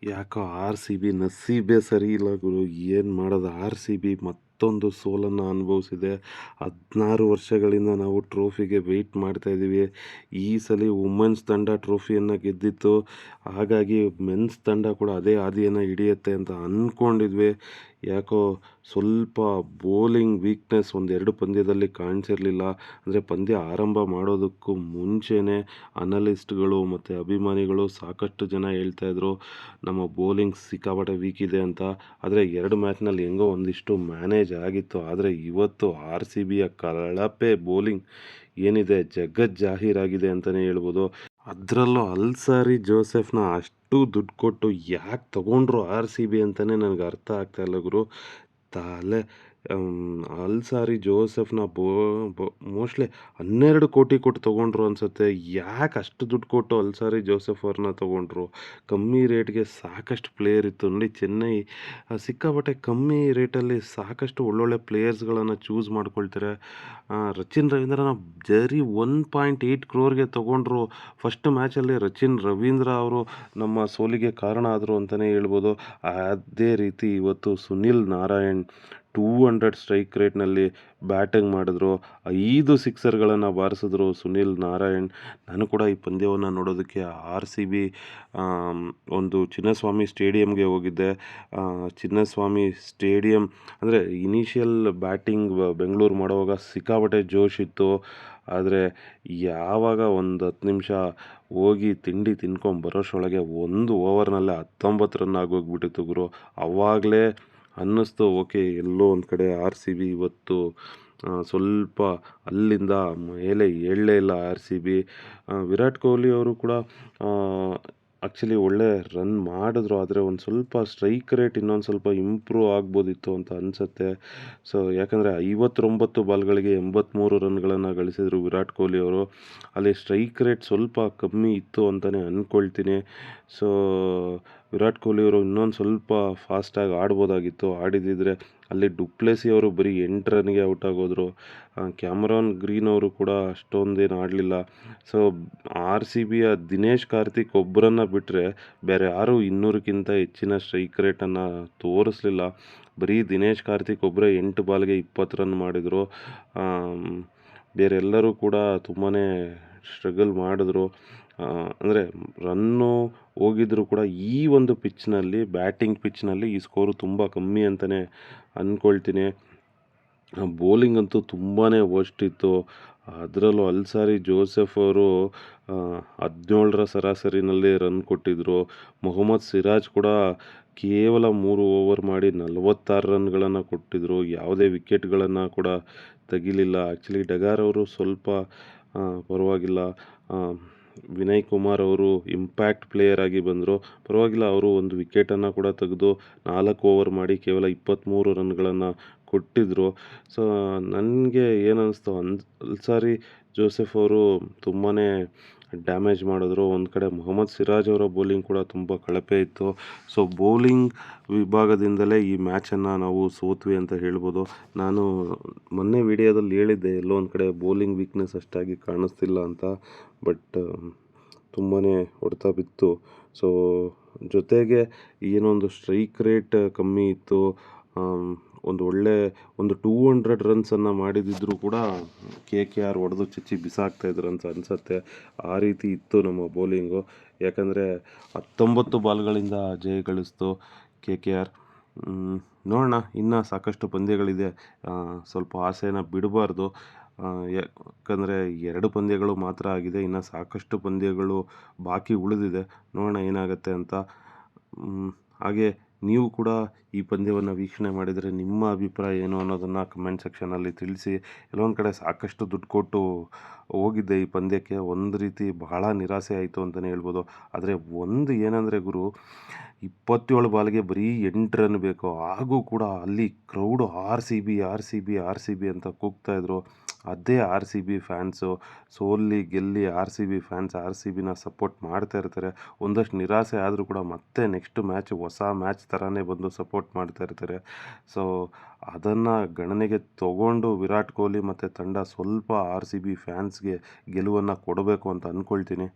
ಯಾಕೋ R C B ನಸೀಬೇ ಸರಿ ಇಲ್ಲ ಗುರು. ಏನು ಮಾಡೋದು, ಆರ್ ಸಿ ಬಿ ಮತ್ತೊಂದು ಸೋಲನ್ನು ಅನುಭವಿಸಿದೆ. 16 ವರ್ಷಗಳಿಂದ ನಾವು ಟ್ರೋಫಿಗೆ ವೆಯ್ಟ್ ಮಾಡ್ತಾ ಇದ್ದೀವಿ. ಈ ಸಲ ವುಮೆನ್ಸ್ ತಂಡ ಟ್ರೋಫಿಯನ್ನು ಗೆದ್ದಿತ್ತು. ಹಾಗಾಗಿ ಮೆನ್ಸ್ ತಂಡ ಕೂಡ ಅದೇ ಹಾದಿಯನ್ನು ಹಿಡಿಯುತ್ತೆ ಅಂತ ಅಂದ್ಕೊಂಡಿದ್ವಿ. ಯಾಕೋ ಸ್ವಲ್ಪ ಬೌಲಿಂಗ್ ವೀಕ್ನೆಸ್ ಒಂದೆರಡು ಪಂದ್ಯದಲ್ಲಿ ಕಾಣಿಸಿರಲಿಲ್ಲ. ಅಂದರೆ ಪಂದ್ಯ ಆರಂಭ ಮಾಡೋದಕ್ಕೂ ಮುಂಚೆನೇ ಅನಲಿಸ್ಟ್ಗಳು ಮತ್ತು ಅಭಿಮಾನಿಗಳು ಸಾಕಷ್ಟು ಜನ ಹೇಳ್ತಾಯಿದ್ರು ನಮ್ಮ ಬೌಲಿಂಗ್ ಸಿಕ್ಕಾಪಟ್ಟೆ ವೀಕ್ ಇದೆ ಅಂತ. ಆದರೆ 2 ಮ್ಯಾಚ್ನಲ್ಲಿ ಹೆಂಗೋ ಒಂದಿಷ್ಟು ಮ್ಯಾನೇಜ್ ಆಗಿತ್ತು. ಆದರೆ ಇವತ್ತು ಆರ್ ಸಿ ಬಿಯ ಕಳಪೆ ಬೌಲಿಂಗ್ ಏನಿದೆ ಜಗಜ್ಜಾಹೀರಾಗಿದೆ ಅಂತಲೇ ಹೇಳ್ಬೋದು. ಅದರಲ್ಲೂ ಅಲ್ಸಾರಿ ಜೋಸೆಫ್ನ ಅಷ್ಟು ದುಡ್ಡು ಕೊಟ್ಟು ಯಾಕೆ ತೊಗೊಂಡ್ರು ಆರ್ ಸಿ ಬಿ ಅಂತಲೇ ನನಗೆ ಅರ್ಥ ಆಗ್ತಾಯಿಲ್ಲ ಗುರು. ತಲೆ ಅಲ್ಸಾರಿ ಜೋಸೆಫ್ನ ಮೋಸ್ಟ್ಲಿ 12 ಕೋಟಿ ಕೊಟ್ಟು ತೊಗೊಂಡ್ರು ಅನಿಸುತ್ತೆ. ಯಾಕೆ ಅಷ್ಟು ದುಡ್ಡು ಕೊಟ್ಟು ಅಲ್ಸಾರಿ ಜೋಸೆಫ್ ಅವ್ರನ್ನ ತೊಗೊಂಡ್ರು? ಕಮ್ಮಿ ರೇಟ್ಗೆ ಸಾಕಷ್ಟು ಪ್ಲೇಯರ್ ಇತ್ತು ನೋಡಿ. ಚೆನ್ನೈ ಸಿಕ್ಕಾಪಟ್ಟೆ ಕಮ್ಮಿ ರೇಟಲ್ಲಿ ಸಾಕಷ್ಟು ಒಳ್ಳೊಳ್ಳೆ ಪ್ಲೇಯರ್ಸ್ಗಳನ್ನು ಚೂಸ್ ಮಾಡ್ಕೊಳ್ತಾರೆ. ರಚಿನ್ ರವೀಂದ್ರನ ಜರಿ 1.8 ಕ್ರೋರ್ಗೆ ತೊಗೊಂಡ್ರು. ಫಸ್ಟ್ ಮ್ಯಾಚಲ್ಲಿ ರಚಿನ್ ರವೀಂದ್ರ ಅವರು ನಮ್ಮ ಸೋಲಿಗೆ ಕಾರಣ ಆದರು ಅಂತಲೇ ಹೇಳ್ಬೋದು. ಅದೇ ರೀತಿ ಇವತ್ತು ಸುನಿಲ್ ನಾರಾಯಣ್ 200 ಸ್ಟ್ರೈಕ್ ರೇಟ್ನಲ್ಲಿ ಬ್ಯಾಟಿಂಗ್ ಮಾಡಿದ್ರು. 5 ಸಿಕ್ಸರ್ಗಳನ್ನು ಬಾರಿಸಿದ್ರು ಸುನಿಲ್ ನಾರಾಯಣ್. ನಾನು ಕೂಡ ಈ ಪಂದ್ಯವನ್ನು ನೋಡೋದಕ್ಕೆ ಆರ್ ಸಿ ಬಿ ಒಂದು ಚಿನ್ನಸ್ವಾಮಿ ಸ್ಟೇಡಿಯಂಗೆ ಹೋಗಿದ್ದೆ. ಚಿನ್ನಸ್ವಾಮಿ ಸ್ಟೇಡಿಯಂ ಅಂದರೆ ಇನಿಷಿಯಲ್ ಬ್ಯಾಟಿಂಗ್ ಬೆಂಗಳೂರು ಮಾಡುವಾಗ ಸಿಕ್ಕಾಪಟ್ಟೆ ಜೋಶ್ ಇತ್ತು. ಆದರೆ ಯಾವಾಗ ಒಂದು 10 ನಿಮಿಷ ಹೋಗಿ ತಿಂಡಿ ತಿನ್ಕೊಂಡು ಬರೋಷ್ಟರೊಳಗೆ 1 ಓವರ್ನಲ್ಲೇ 19 ರನ್ ಆಗೋಗ್ಬಿಟ್ಟಿತ್ತು ಗುರು. ಆವಾಗಲೇ ಅನ್ನಿಸ್ತು, ಓಕೆ ಎಲ್ಲೋ ಒಂದು ಕಡೆ ಆರ್ ಸಿ ಬಿ ಇವತ್ತು ಸ್ವಲ್ಪ ಅಲ್ಲಿಂದ ಮೇಲೆ ಏಳಲೇ ಇಲ್ಲ R C B. Virat Kohli ಅವರು ಕೂಡ ಆ್ಯಕ್ಚುಲಿ ಒಳ್ಳೆ ರನ್ ಮಾಡಿದ್ರು. ಆದರೆ ಒಂದು ಸ್ವಲ್ಪ ಸ್ಟ್ರೈಕ್ ರೇಟ್ ಇನ್ನೊಂದು ಸ್ವಲ್ಪ ಇಂಪ್ರೂವ್ ಆಗ್ಬೋದಿತ್ತು ಅಂತ ಅನಿಸುತ್ತೆ. ಸೊ ಯಾಕಂದರೆ 59 ಬಾಲ್ಗಳಿಗೆ 83 ರನ್ಗಳನ್ನು ಗಳಿಸಿದರು ವಿರಾಟ್ ಕೊಹ್ಲಿ ಅವರು. ಅಲ್ಲಿ ಸ್ಟ್ರೈಕ್ ರೇಟ್ ಸ್ವಲ್ಪ ಕಮ್ಮಿ ಇತ್ತು ಅಂತಲೇ ಅಂದ್ಕೊಳ್ತೀನಿ. ಸೊ ವಿರಾಟ್ ಕೊಹ್ಲಿ ಅವರು ಇನ್ನೊಂದು ಸ್ವಲ್ಪ ಫಾಸ್ಟಾಗಿ ಆಡ್ಬೋದಾಗಿತ್ತು. ಆಡಿದಿದ್ರೆ ಅಲ್ಲಿ ಡುಪ್ಲೆಸಿ ಅವರು ಬರೀ 8 ರನ್ಗೆ ಔಟ್ ಆಗೋದ್ರು. ಕ್ಯಾಮರಾನ್ ಗ್ರೀನ್ ಅವರು ಕೂಡ ಅಷ್ಟೊಂದೇನು ಆಡಲಿಲ್ಲ. ಸೊ ಆರ್ ಸಿ ಬಿಯ ದಿನೇಶ್ ಕಾರ್ತಿಕ್ ಒಬ್ಬರನ್ನು ಬಿಟ್ಟರೆ ಬೇರೆ ಯಾರೂ 200ಕ್ಕಿಂತ ಹೆಚ್ಚಿನ ಸ್ಟ್ರೈಕ್ ರೇಟನ್ನು ತೋರಿಸಲಿಲ್ಲ. ಬರೀ ದಿನೇಶ್ ಕಾರ್ತಿಕ್ ಒಬ್ಬರೇ 8 ಬಾಲ್ಗೆ 20 ರನ್ ಮಾಡಿದರು. ಬೇರೆಲ್ಲರೂ ಕೂಡ ತುಂಬಾ ಸ್ಟ್ರಗಲ್ ಮಾಡಿದ್ರು. ಅಂದರೆ ರನ್ನು ಹೋಗಿದ್ರು ಕೂಡ ಈ ಒಂದು ಪಿಚ್ನಲ್ಲಿ, ಬ್ಯಾಟಿಂಗ್ ಪಿಚ್ನಲ್ಲಿ ಈ ಸ್ಕೋರು ತುಂಬ ಕಮ್ಮಿ ಅಂತಲೇ ಅಂದ್ಕೊಳ್ತೀನಿ. ಬೌಲಿಂಗ್ ಅಂತೂ ತುಂಬಾ ವರ್ಸ್ಟ್ ಇತ್ತು. ಅದರಲ್ಲೂ ಅಲ್ಸಾರಿ ಜೋಸೆಫ್ ಅವರು 17ರ ಸರಾಸರಿನಲ್ಲಿ ರನ್ ಕೊಟ್ಟಿದ್ದರು. ಮೊಹಮ್ಮದ್ ಸಿರಾಜ್ ಕೂಡ ಕೇವಲ 3 ಓವರ್ ಮಾಡಿ 46 ರನ್ಗಳನ್ನು ಕೊಟ್ಟಿದ್ದರು. ಯಾವುದೇ ವಿಕೆಟ್ಗಳನ್ನು ಕೂಡ ತೆಗಿಲಿಲ್ಲ. ಆ್ಯಕ್ಚುಲಿ ಡಗಾರ್ ಅವರು ಸ್ವಲ್ಪ ಪರವಾಗಿಲ್ಲ. ವಿನಯ್ ಕುಮಾರ್ ಅವರು ಇಂಪ್ಯಾಕ್ಟ್ ಪ್ಲೇಯರ್ ಆಗಿ ಬಂದರು. ಪರವಾಗಿಲ್ಲ, ಅವರು ಒಂದು ವಿಕೆಟನ್ನು ಕೂಡ ತೆಗೆದು 4 ಓವರ್ ಮಾಡಿ ಕೇವಲ 23 ರನ್ಗಳನ್ನು ಕೊಟ್ಟಿದ್ದರು. ಸೊ ನನಗೆ ಏನನ್ನಿಸ್ತು, ಅಲ್ಸಾರಿ ಜೋಸೆಫ್ ಅವರು ತುಂಬಾ ಡ್ಯಾಮೇಜ್ ಮಾಡಿದ್ರು. ಒಂದು ಕಡೆ ಮೊಹಮ್ಮದ್ ಸಿರಾಜ್ ಅವರ ಬೌಲಿಂಗ್ ಕೂಡ ತುಂಬ ಕಳಪೆ ಇತ್ತು. ಸೊ ಬೌಲಿಂಗ್ ವಿಭಾಗದಿಂದಲೇ ಈ ಮ್ಯಾಚನ್ನು ನಾವು ಸೋತ್ವಿ ಅಂತ ಹೇಳ್ಬೋದು. ನಾನು ಮೊನ್ನೆ ವಿಡಿಯೋದಲ್ಲಿ ಹೇಳಿದ್ದೆ ಎಲ್ಲೋ ಒಂದು ಕಡೆ ಬೌಲಿಂಗ್ ವೀಕ್ನೆಸ್ ಅಷ್ಟಾಗಿ ಕಾಣಿಸ್ತಿಲ್ಲ ಅಂತ. ಬಟ್ ತುಂಬಾ ಹೊಡೆತ ಬಿತ್ತು. ಸೊ ಜೊತೆಗೆ ಏನೊಂದು ಸ್ಟ್ರೈಕ್ ರೇಟ್ ಕಮ್ಮಿ ಇತ್ತು. ಒಂದು ಒಳ್ಳೆ 200 ರನ್ಸನ್ನು ಮಾಡಿದಿದ್ದರೂ ಕೂಡ ಕೆ ಕೆ ಆರ್ ಹೊಡೆದು ಚಚ್ಚಿ ಬಿಸಾಕ್ತಾಯಿದ್ರು ಅಂತ ಅನಿಸುತ್ತೆ. ಆ ರೀತಿ ಇತ್ತು ನಮ್ಮ ಬೌಲಿಂಗು. ಯಾಕಂದರೆ 19 ಬಾಲ್ಗಳಿಂದ ಜಯ ಗಳಿಸ್ತು ಕೆ ಕೆ ಆರ್. ನೋಡೋಣ, ಇನ್ನೂ ಸಾಕಷ್ಟು ಪಂದ್ಯಗಳಿದೆ. ಸ್ವಲ್ಪ ಆಸೆನ ಬಿಡಬಾರ್ದು. ಯಾಕಂದರೆ 2 ಪಂದ್ಯಗಳು ಮಾತ್ರ ಆಗಿದೆ. ಇನ್ನು ಸಾಕಷ್ಟು ಪಂದ್ಯಗಳು ಬಾಕಿ ಉಳಿದಿದೆ. ನೋಡೋಣ ಏನಾಗುತ್ತೆ ಅಂತ. ಹಾಗೆ ನೀವು ಕೂಡ ಈ ಪಂದ್ಯವನ್ನು ವೀಕ್ಷಣೆ ಮಾಡಿದರೆ ನಿಮ್ಮ ಅಭಿಪ್ರಾಯ ಏನು ಅನ್ನೋದನ್ನು ಕಮೆಂಟ್ ಸೆಕ್ಷನಲ್ಲಿ ತಿಳಿಸಿ. ಎಲ್ಲೊಂದು ಕಡೆ ಸಾಕಷ್ಟು ದುಡ್ಡು ಕೊಟ್ಟು ಹೋಗಿದ್ದೆ ಈ ಪಂದ್ಯಕ್ಕೆ. ಒಂದು ರೀತಿ ಬಹಳ ನಿರಾಸೆ ಆಯಿತು ಅಂತಲೇ ಹೇಳ್ಬೋದು. ಆದರೆ ಒಂದು ಏನಂದರೆ ಗುರು, 27 ಬಾಲ್ಗೆ ಬರೀ 8 ರನ್ ಬೇಕು. ಹಾಗೂ ಕೂಡ ಅಲ್ಲಿ crowd R C B R C B R C B ಅಂತ ಕೂಗ್ತಾಯಿದ್ರು. ಅದೇ ಆರ್ ಸಿ ಬಿ ಫ್ಯಾನ್ಸು ಸೋಲ್ಲಿ ಗೆಲ್ಲಿ R C B fans R C ಬಿನ ಸಪೋರ್ಟ್ ಮಾಡ್ತಾ ಇರ್ತಾರೆ. ಒಂದಷ್ಟು ನಿರಾಸೆ ಆದರೂ ಕೂಡ ಮತ್ತೆ ನೆಕ್ಸ್ಟ್ ಮ್ಯಾಚ್ ಹೊಸ ಮ್ಯಾಚ್ ಥರನೇ ಬಂದು ಸಪೋರ್ಟ್ ಮಾಡ್ತಾ ಇರ್ತಾರೆ. ಸೊ ಅದನ್ನು ಗಣನೆಗೆ ತಗೊಂಡು ವಿರಾಟ್ ಕೊಹ್ಲಿ ಮತ್ತು ತಂಡ ಸ್ವಲ್ಪ ಆರ್ ಸಿ ಬಿ ಫ್ಯಾನ್ಸ್ಗೆ ಗೆಲುವನ್ನು ಕೊಡಬೇಕು ಅಂತ ಅಂದ್ಕೊಳ್ತೀನಿ.